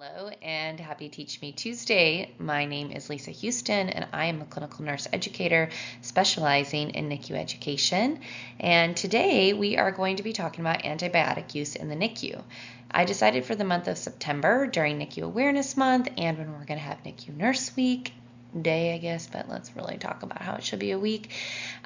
Hello and happy Teach Me Tuesday. My name is Lisa Houston and I am a clinical nurse educator specializing in NICU education. And today we are going to be talking about antibiotic use in the NICU. I decided for the month of September during NICU Awareness Month and when we're going to have NICU Nurse Week, day, I guess, but let's really talk about how it should be a week.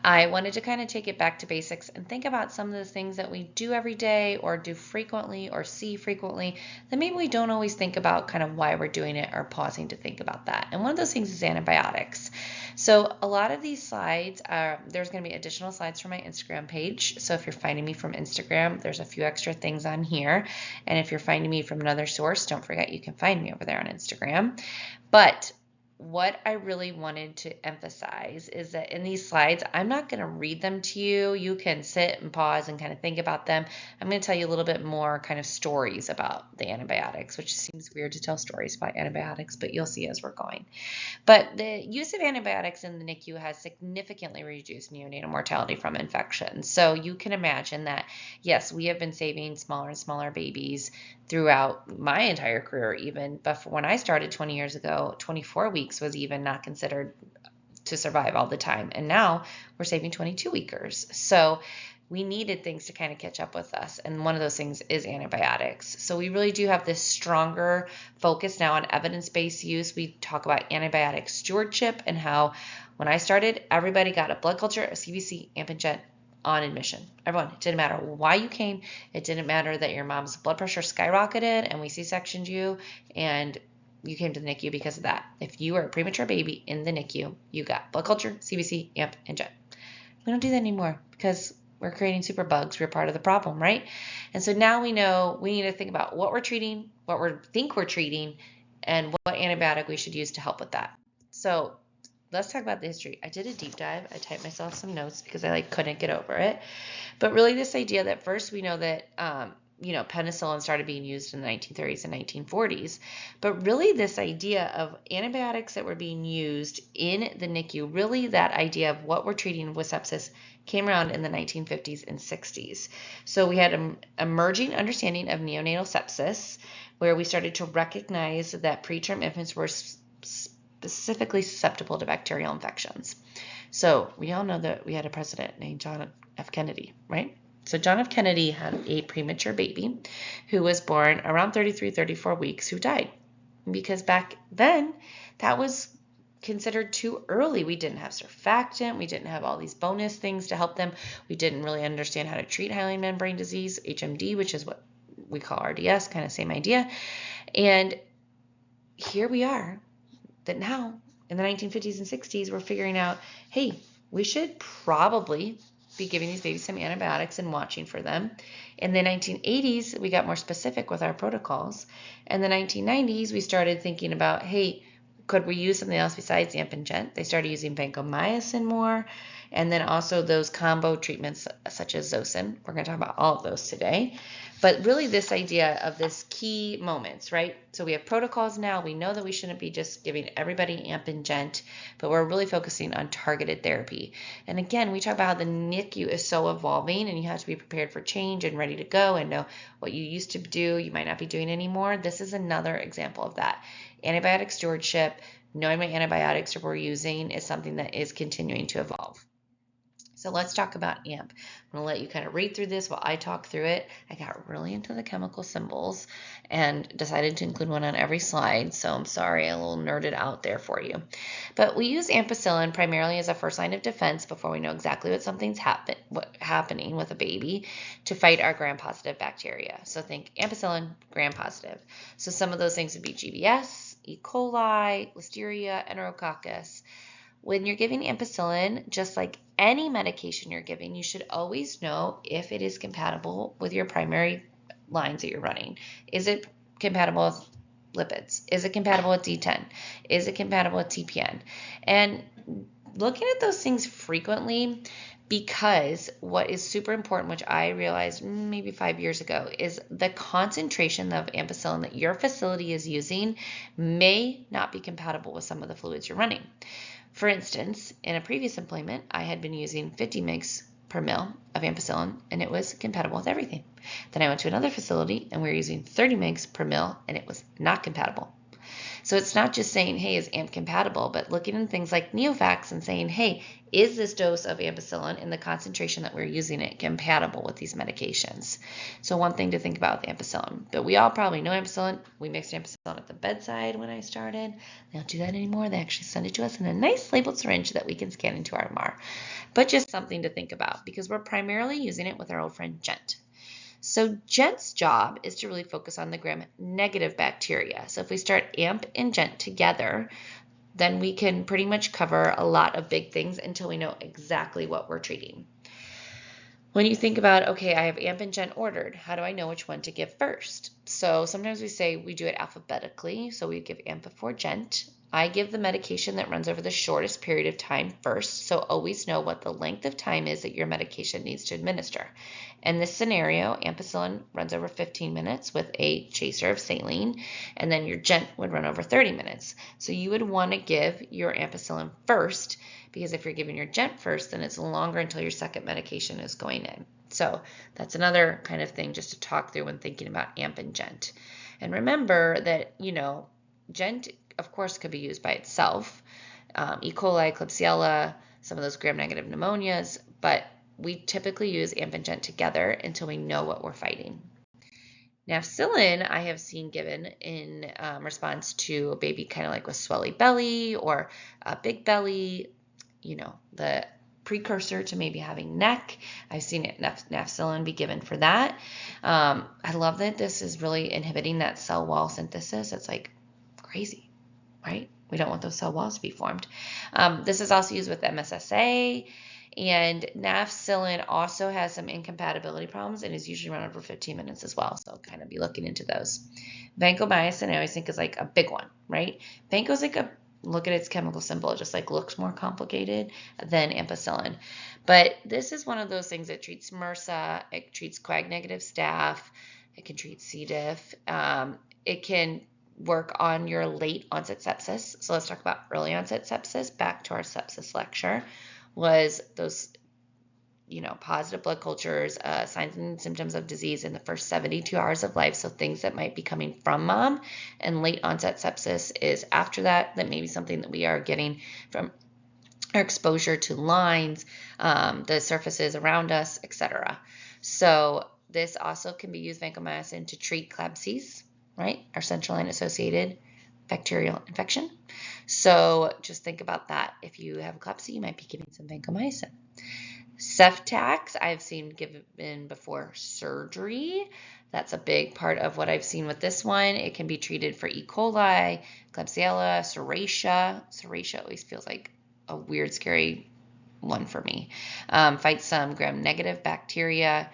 I wanted to kind of take it back to basics and think about some of the things that we do every day or do frequently or see frequently that maybe we don't always think about kind of why we're doing it or pausing to think about that. And one of those things is antibiotics. So a lot of these slides, there's going to be additional slides from my Instagram page. So if you're finding me from Instagram, there's a few extra things on here. And if you're finding me from another source, don't forget you can find me over there on Instagram. But what I really wanted to emphasize is that in these slides, I'm not going to read them to you. You can sit and pause and kind of think about them. I'm going to tell you a little bit more kind of stories about the antibiotics, which seems weird to tell stories about antibiotics, but you'll see as we're going. But the use of antibiotics in the NICU has significantly reduced neonatal mortality from infection. So you can imagine that, yes, we have been saving smaller and smaller babies throughout my entire career even, but when I started 20 years ago, 24 weeks was even not considered to survive all the time. And now we're saving 22-weekers. So we needed things to kind of catch up with us. And one of those things is antibiotics. So we really do have this stronger focus now on evidence-based use. We talk about antibiotic stewardship and how when I started, everybody got a blood culture, a CBC, AMP and Gent on admission. Everyone, it didn't matter why you came. It didn't matter that your mom's blood pressure skyrocketed and we C-sectioned you and you came to the NICU because of that. If you were a premature baby in the NICU, you got blood culture, CBC, AMP, and Gent. We don't do that anymore because we're creating super bugs. We're part of the problem, right? And so now we know we need to think about what we're treating, what we think we're treating, and what antibiotic we should use to help with that. So let's talk about the history. I did a deep dive. I typed myself some notes because I couldn't get over it. But really this idea that first we know that, penicillin started being used in the 1930s and 1940s. But really this idea of antibiotics that were being used in the NICU, really that idea of what we're treating with sepsis came around in the 1950s and 60s. So we had an emerging understanding of neonatal sepsis where we started to recognize that preterm infants were specifically susceptible to bacterial infections. So we all know that we had a president named John F. Kennedy, right? So John F. Kennedy had a premature baby who was born around 33, 34 weeks who died. Because back then, that was considered too early. We didn't have surfactant. We didn't have all these bonus things to help them. We didn't really understand how to treat hyaline membrane disease, HMD, which is what we call RDS, kind of same idea. And here we are. That now in the 1950s and 60s, we're figuring out, hey, we should probably be giving these babies some antibiotics and watching for them. In the 1980s, we got more specific with our protocols. In the 1990s, we started thinking about, hey, could we use something else besides AMP and Gent? They started using vancomycin more, and then also those combo treatments such as Zosyn. We're going to talk about all of those today. But really this idea of this key moments, right? So we have protocols now. We know that we shouldn't be just giving everybody AMP and Gent, but we're really focusing on targeted therapy. And again, we talk about how the NICU is so evolving and you have to be prepared for change and ready to go and know what you used to do, you might not be doing anymore. This is another example of that. Antibiotic stewardship, knowing what antibiotics we're using is something that is continuing to evolve. So let's talk about AMP. I'm going to let you kind of read through this while I talk through it. I got really into the chemical symbols and decided to include one on every slide. So I'm sorry, I a little nerded out there for you. But we use ampicillin primarily as a first line of defense before we know exactly what something's happening with a baby to fight our gram-positive bacteria. So think ampicillin, gram-positive. So some of those things would be GBS, E. coli, Listeria, Enterococcus. When you're giving ampicillin, just like any medication you're giving, you should always know if it is compatible with your primary lines that you're running. Is it compatible with lipids? Is it compatible with D10? Is it compatible with TPN? And looking at those things frequently, because what is super important, which I realized maybe 5 years ago, is the concentration of ampicillin that your facility is using may not be compatible with some of the fluids you're running. For instance, in a previous employment, I had been using 50 mg per mil of ampicillin, and it was compatible with everything. Then I went to another facility, and we were using 30 mgs per mil, and it was not compatible. So it's not just saying, hey, is AMP compatible, but looking at things like Neovax and saying, hey, is this dose of ampicillin and the concentration that we're using it compatible with these medications? So one thing to think about with ampicillin. But we all probably know ampicillin. We mixed ampicillin at the bedside when I started. They don't do that anymore. They actually send it to us in a nice labeled syringe that we can scan into our MR. But just something to think about because we're primarily using it with our old friend Gent. So Gent's job is to really focus on the gram-negative bacteria. So if we start AMP and Gent together, then we can pretty much cover a lot of big things until we know exactly what we're treating. When you think about, okay, I have AMP and Gent ordered, how do I know which one to give first? So sometimes we say we do it alphabetically, so we give AMP before Gent. I give the medication that runs over the shortest period of time first, so always know what the length of time is that your medication needs to administer. In this scenario, ampicillin runs over 15 minutes with a chaser of saline, and then your Gent would run over 30 minutes. So you would want to give your ampicillin first, because if you're giving your Gent first, then it's longer until your second medication is going in. So that's another kind of thing just to talk through when thinking about AMP and Gent. And remember that, Gent, of course, could be used by itself. E. coli, Klebsiella, some of those gram-negative pneumonias, but we typically use AMP and Gent together until we know what we're fighting. Nafcillin I have seen given in response to a baby kind of like with swelly belly or a big belly, the precursor to maybe having neck. I've seen it, Nafcillin be given for that. I love that this is really inhibiting that cell wall synthesis. It's like crazy, right? We don't want those cell walls to be formed. This is also used with MSSA, and Nafcillin also has some incompatibility problems and is usually run over 15 minutes as well, so kind of be looking into those. Vancomycin I always think is like a big one, right? Vanco's like look at its chemical symbol, it just like looks more complicated than ampicillin. But this is one of those things that treats MRSA, it treats coag-negative staph, it can treat C. diff, it can work on your late onset sepsis. So let's talk about early onset sepsis. Back to our sepsis lecture was those, positive blood cultures, signs and symptoms of disease in the first 72 hours of life. So things that might be coming from mom, and late onset sepsis is after that may be something that we are getting from our exposure to lines, the surfaces around us, etc. So this also can be used, vancomycin, to treat CLABSIs, right? Our central line associated bacterial infection. So just think about that. If you have a CLABSI, you might be giving some vancomycin. Ceftax I've seen given before surgery. That's a big part of what I've seen with this one. It can be treated for E. coli, Klebsiella, Serratia. Serratia always feels like a weird, scary one for me. Fight some gram-negative bacteria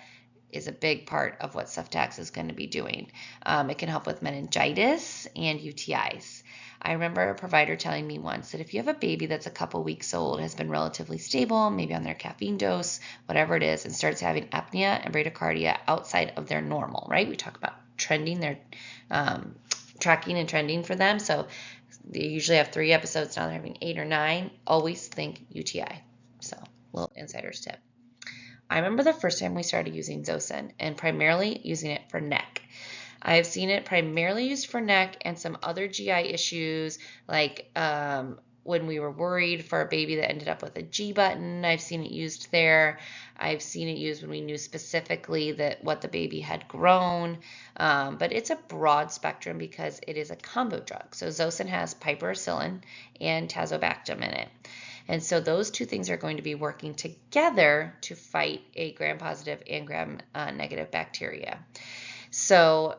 is a big part of what Ceftax is going to be doing. It can help with meningitis and UTIs. I remember a provider telling me once that if you have a baby that's a couple weeks old, has been relatively stable, maybe on their caffeine dose, whatever it is, and starts having apnea and bradycardia outside of their normal, right? We talk about trending, their tracking and trending for them. So they usually have 3 episodes, now they're having 8 or 9. Always think UTI. So little insider's tip. I remember the first time we started using Zosyn and primarily using it for neck. I've seen it primarily used for neck and some other GI issues, like when we were worried for a baby that ended up with a G button. I've seen it used there. I've seen it used when we knew specifically that what the baby had grown. But it's a broad spectrum because it is a combo drug. So Zosyn has piperacillin and tazobactam in it. And so those two things are going to be working together to fight a gram-positive and gram-negative bacteria. So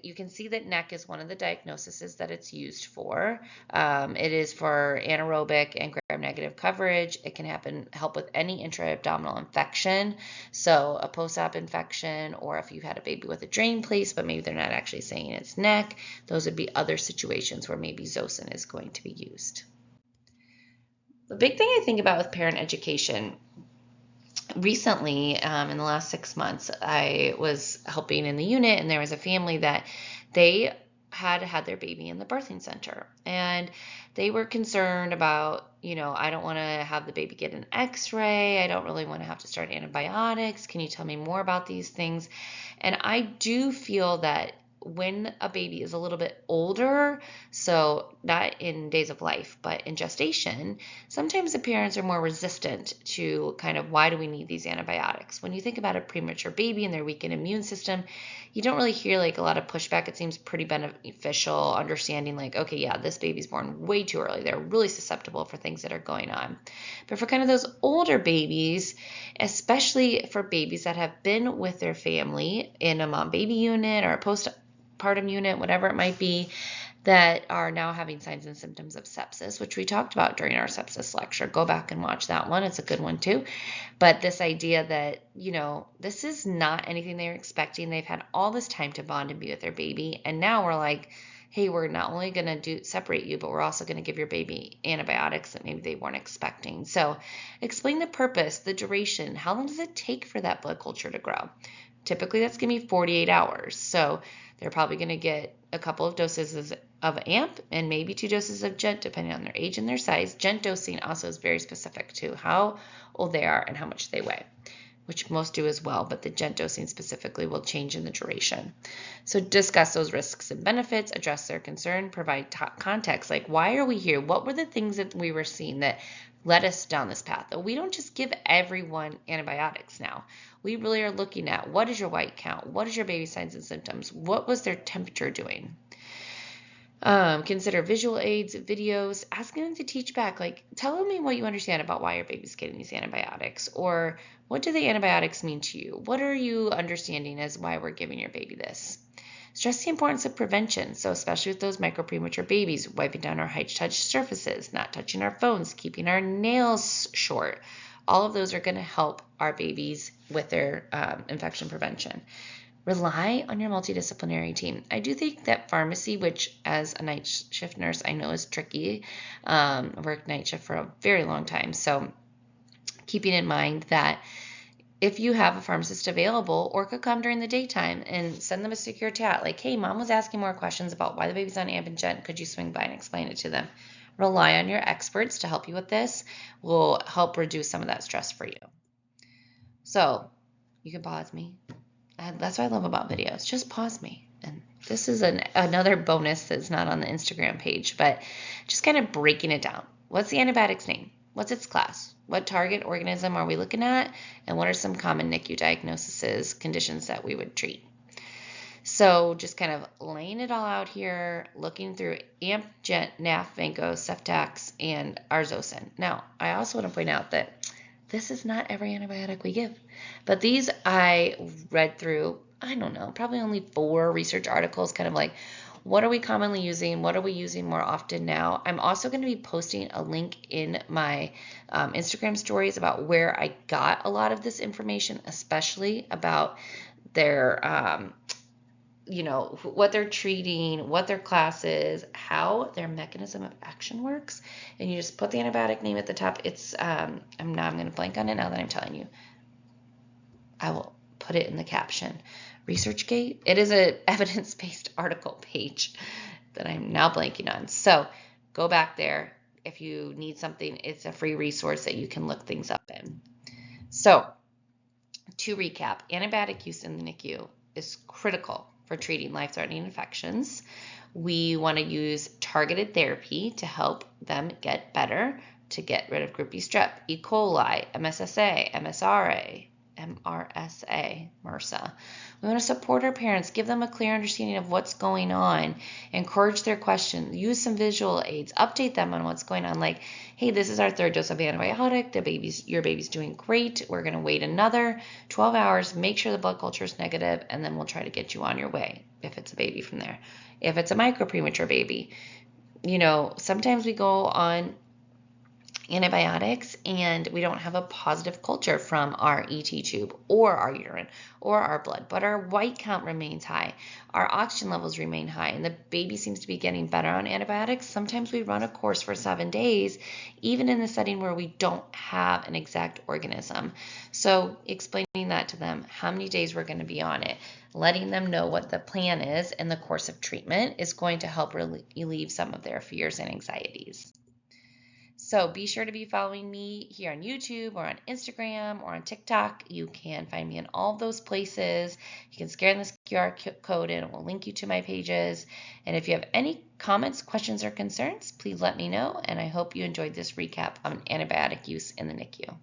you can see that neck is one of the diagnoses that it's used for. It is for anaerobic and gram-negative coverage. It can help with any intra-abdominal infection. So a post-op infection, or if you had a baby with a drain place, but maybe they're not actually saying it's neck, those would be other situations where maybe Zosyn is going to be used. The big thing I think about with parent education, recently, in the last 6 months, I was helping in the unit, and there was a family that they had their baby in the birthing center, and they were concerned about, I don't want to have the baby get an x-ray. I don't really want to have to start antibiotics. Can you tell me more about these things? And I do feel that when a baby is a little bit older, so not in days of life, but in gestation, sometimes the parents are more resistant to kind of why do we need these antibiotics. When you think about a premature baby and their weakened immune system, you don't really hear like a lot of pushback. It seems pretty beneficial, understanding like, okay, yeah, this baby's born way too early. They're really susceptible for things that are going on. But for kind of those older babies, especially for babies that have been with their family in a mom baby unit or a postpartum unit, whatever it might be, that are now having signs and symptoms of sepsis, which we talked about during our sepsis lecture. Go back and watch that one. It's a good one too. But this idea that, this is not anything they were expecting. They've had all this time to bond and be with their baby. And now we're like, hey, we're not only going to separate you, but we're also going to give your baby antibiotics that maybe they weren't expecting. So explain the purpose, the duration. How long does it take for that blood culture to grow? Typically, that's going to be 48 hours. So they're probably going to get a couple of doses of AMP and maybe 2 doses of GENT, depending on their age and their size. GENT dosing also is very specific to how old they are and how much they weigh, which most do as well, but the GENT dosing specifically will change in the duration. So discuss those risks and benefits, address their concern, provide context, like why are we here? What were the things that we were seeing that led us down this path? We don't just give everyone antibiotics now. We really are looking at what is your white count? What is your baby signs and symptoms? What was their temperature doing? Consider visual aids, videos, asking them to teach back, like tell me what you understand about why your baby's getting these antibiotics, or what do the antibiotics mean to you? What are you understanding as why we're giving your baby this? Stress the importance of prevention. So especially with those micro premature babies, wiping down our high-touch surfaces, not touching our phones, keeping our nails short. All of those are going to help our babies with their infection prevention. Rely on your multidisciplinary team. I do think that pharmacy, which as a night shift nurse, I know is tricky. I worked night shift for a very long time. So keeping in mind that if you have a pharmacist available, or could come during the daytime and send them a secure chat, like, hey, mom was asking more questions about why the baby's on AMP and GENT. Could you swing by and explain it to them? Rely on your experts to help you with this. Will help reduce some of that stress for you. So you can pause me. And that's what I love about videos. Just pause me. And this is another bonus that's not on the Instagram page, but just kind of breaking it down. What's the antibiotic's name? What's its class? What target organism are we looking at? And what are some common NICU diagnoses, conditions that we would treat? So just kind of laying it all out here, looking through AMP, GENT, NAF, Vanco, Ceftax, and Arzocin. Now, I also want to point out that this is not every antibiotic we give. But these I read through, I don't know, probably only 4 research articles, kind of like, what are we commonly using? What are we using more often now? I'm also going to be posting a link in my Instagram stories about where I got a lot of this information, especially about their what they're treating, what their class is, how their mechanism of action works. And you just put the antibiotic name at the top. It's, I'm going to blank on it now that I'm telling you. I will put it in the caption. ResearchGate. It is an evidence-based article page that I'm now blanking on. So go back there. If you need something, it's a free resource that you can look things up in. So to recap, antibiotic use in the NICU is critical for treating life-threatening infections. We want to use targeted therapy to help them get better, to get rid of group B strep, E. coli, MSSA, MRSA, MRSA. We want to support our parents, give them a clear understanding of what's going on, encourage their questions, use some visual aids, update them on what's going on. Like, hey, this is our 3rd dose of antibiotic. Your baby's doing great. We're going to wait another 12 hours, make sure the blood culture is negative, and then we'll try to get you on your way if it's a baby from there. If it's a micro premature baby, sometimes we go on antibiotics and we don't have a positive culture from our ET tube or our urine or our blood, but our white count remains high, our oxygen levels remain high, and the baby seems to be getting better on antibiotics. Sometimes we run a course for 7 days, even in the setting where we don't have an exact organism. So explaining that to them, how many days we're going to be on it, letting them know what the plan is and the course of treatment is going to help relieve some of their fears and anxieties. So be sure to be following me here on YouTube or on Instagram or on TikTok. You can find me in all those places. You can scan this QR code and it will link you to my pages. And if you have any comments, questions, or concerns, please let me know. And I hope you enjoyed this recap on antibiotic use in the NICU.